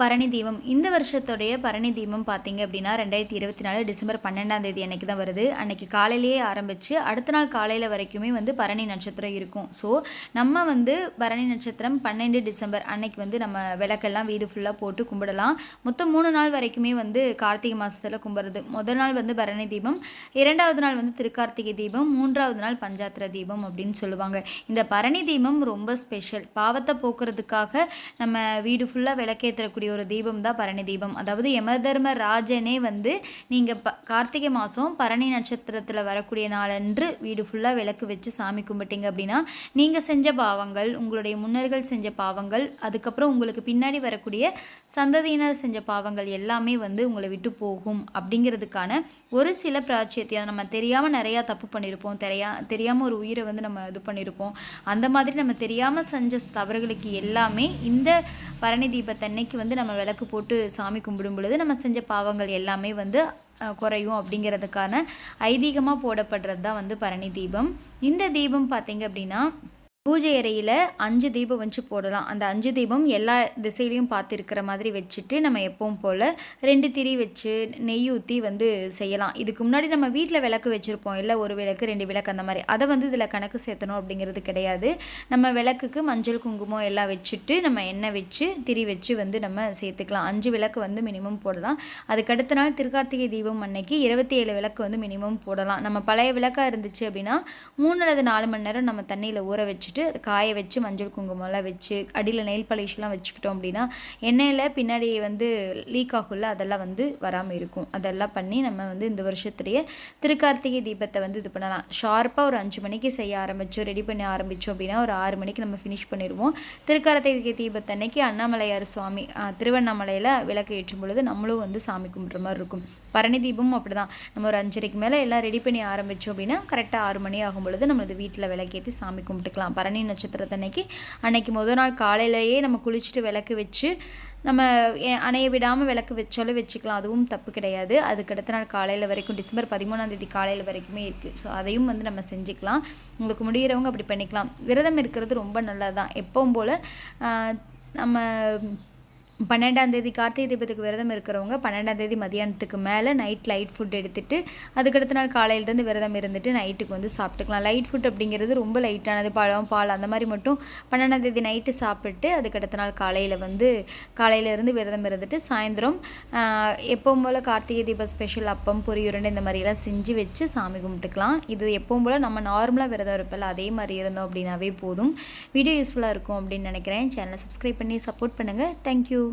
பரணி தீபம் இந்த வருஷத்துடைய பரணி தீபம் பார்த்தீங்க அப்படின்னா 2024 டிசம்பர் 12ஆம் தேதி அன்னைக்கு தான் வருது. அன்னைக்கு காலையிலேயே ஆரம்பித்து அடுத்த நாள் காலையில் வரைக்குமே வந்து பரணி நட்சத்திரம் இருக்கும். ஸோ நம்ம வந்து பரணி நட்சத்திரம் 12 டிசம்பர் அன்னைக்கு வந்து நம்ம விளக்கெல்லாம் வீடு ஃபுல்லாக போட்டு கும்பிடலாம். மொத்தம் 3 நாள் வரைக்குமே வந்து கார்த்திகை மாதத்தில் கும்பிட்றது. முதல் நாள் வந்து பரணி தீபம், 2வது நாள் வந்து திருக்கார்த்திகை தீபம், 3வது நாள் பஞ்சாத்திர தீபம் அப்படின்னு சொல்லுவாங்க. இந்த பரணி தீபம் ரொம்ப ஸ்பெஷல். பாவத்தை போக்குறதுக்காக நம்ம வீடு ஃபுல்லாக விளக்கேற்றக்கூடிய ஒரு தீபம் தான் பரணி தீபம். அதாவது யமதர்ம ராஜனே வந்து நீங்கள் கார்த்திகை மாதம் பரணி நட்சத்திரத்தில் வரக்கூடிய நாளன்று வீடு ஃபுல்லாக விளக்கு வச்சு சாமி கும்பிட்டீங்க அப்படின்னா நீங்கள் செஞ்ச பாவங்கள், உங்களுடைய முன்னோர்கள் செஞ்ச பாவங்கள், அதுக்கப்புறம் உங்களுக்கு பின்னாடி வரக்கூடிய சந்ததியினர் செஞ்ச பாவங்கள் எல்லாமே வந்து உங்களை விட்டு போகும் அப்படிங்கிறதுக்கான ஒரு சில பிராச்சியத்தை நம்ம தெரியாமல் நிறையா தப்பு பண்ணியிருப்போம். தெரியாமல் ஒரு உயிரை வந்து நம்ம இது பண்ணியிருப்போம். அந்த மாதிரி நம்ம தெரியாமல் செஞ்ச தவறுகளுக்கு எல்லாமே இந்த பரணி தீபத்தன்னைக்கு வந்து நம்ம விளக்கு போட்டு சாமி கும்பிடும் பொழுது நம்ம செஞ்ச பாவங்கள் எல்லாமே வந்து குறையும் அப்படிங்கிறதுக்கான ஐதீகமாக போடப்படுறது தான் வந்து பரணி தீபம். இந்த தீபம் பார்த்திங்க அப்படின்னா பூஜை அறையில் 5 தீபம் வச்சு போடலாம். அந்த 5 தீபம் எல்லா திசையிலையும் பார்த்துருக்கிற மாதிரி வச்சுட்டு நம்ம எப்பவும் போல் 2 திரி வச்சு நெய் ஊற்றி வந்து செய்யலாம். இதுக்கு முன்னாடி நம்ம வீட்டில் விளக்கு வச்சுருப்போம், இல்லை ஒரு விளக்கு 2 விளக்கு அந்த மாதிரி. அதை வந்து இதில் கணக்கு சேர்த்தணும் அப்படிங்கிறது கிடையாது. நம்ம விளக்குக்கு மஞ்சள் குங்குமம் எல்லாம் வச்சுட்டு நம்ம எண்ணெய் வச்சு திரி வச்சு வந்து நம்ம சேர்த்துக்கலாம். 5 விளக்கு வந்து மினிமம் போடலாம். அதுக்கடுத்த நாள் திருக்கார்த்திகை தீபம் அன்னைக்கு 27 விளக்கு வந்து மினிமம் போடலாம். நம்ம பழைய விளக்காக இருந்துச்சு அப்படின்னா 3 அல்லது 4 மணி நேரம் நம்ம தண்ணியில் ஊற வச்சு அதை காய வச்சு மஞ்சள் குங்குமம்லாம் வச்சு அடியில் நெயில் பாலிஷ்லாம் வச்சுக்கிட்டோம் அப்படின்னா எண்ணெயில் பின்னாடி வந்து லீக் ஆகும்ல, அதெல்லாம் வந்து வராமல் இருக்கும். அதெல்லாம் பண்ணி நம்ம வந்து இந்த வருஷத்துடைய திருக்கார்த்திகை தீபத்தை வந்து இது பண்ணலாம். ஷார்ப்பாக ஒரு 5 மணிக்கு செய்ய ஆரம்பித்தோம், ரெடி பண்ண ஆரம்பித்தோம் அப்படின்னா ஒரு 6 மணிக்கு நம்ம ஃபினிஷ் பண்ணிடுவோம். திருக்கார்த்திகை தீபத்தன்னைக்கு அண்ணாமலையார் சுவாமி திருவண்ணாமலையில் விளக்கு ஏற்றும் பொழுது நம்மளும் வந்து சாமி கும்பிட்ற மாதிரி இருக்கும். பரணி தீபமும் அப்படி தான். நம்ம ஒரு 5:30 மேலே எல்லாம் ரெடி பண்ணி ஆரம்பித்தோம் அப்படின்னா கரெக்டாக 6 மணி ஆகும் பொழுது நம்மளது வீட்டில் விளக்கேற்றி சாமி கும்பிட்டுக்கலாம். பரணி நட்சத்திரத்தன்னைக்கு அன்னைக்கு முதல் நாள் காலையிலேயே நம்ம குளிச்சுட்டு விளக்கு வச்சு நம்ம அணைய விடாமல் விளக்கு வச்சாலும் வச்சுக்கலாம், அதுவும் தப்பு கிடையாது. அதுக்கடுத்த நாள் காலையில் வரைக்கும் டிசம்பர் 13ஆம் தேதி காலையில் வரைக்குமே இருக்குது. ஸோ அதையும் வந்து நம்ம செஞ்சுக்கலாம். உங்களுக்கு முடிகிறவங்க அப்படி பண்ணிக்கலாம். விரதம் இருக்கிறது ரொம்ப நல்லது தான். எப்பவும் போல் நம்ம 12ஆம் தேதி கார்த்திகை தீபத்துக்கு விரதம் இருக்கிறவங்க 12ஆம் தேதி மதியானத்துக்கு மேலே நைட் லைட் ஃபுட் எடுத்துகிட்டு அதுக்கடுத்த நாள் காலையிலேருந்து விரதம் இருந்துட்டு நைட்டுக்கு வந்து சாப்பிட்டுக்கலாம். லைட் ஃபுட் அப்படிங்கிறது ரொம்ப லைட்டானது, பழம் பால் அந்த மாதிரி மட்டும் 12ஆம் தேதி நைட்டு சாப்பிட்டு அதுக்கடுத்த நாள் காலையில் வந்து காலையிலேருந்து விரதம் இருந்துட்டு சாயந்தரம் எப்பவும் போல் கார்த்திகை தீப ஸ்பெஷல் அப்பம் பொரி உருண்டை இந்த மாதிரிலாம் செஞ்சு வச்சு சாமி கும்பிட்டுக்கலாம். இது எப்பவும் போல் நம்ம நார்மலாக விரதம் இருப்பல அதே மாதிரி இருந்தோம் அப்படின்னாவே போதும். வீடியோ யூஸ்ஃபுல்லாக இருக்கும் அப்படின்னு நினைக்கிறேன். சேனலை சப்ஸ்கிரைப் பண்ணி சப்போர்ட் பண்ணுங்கள். தேங்க்யூ.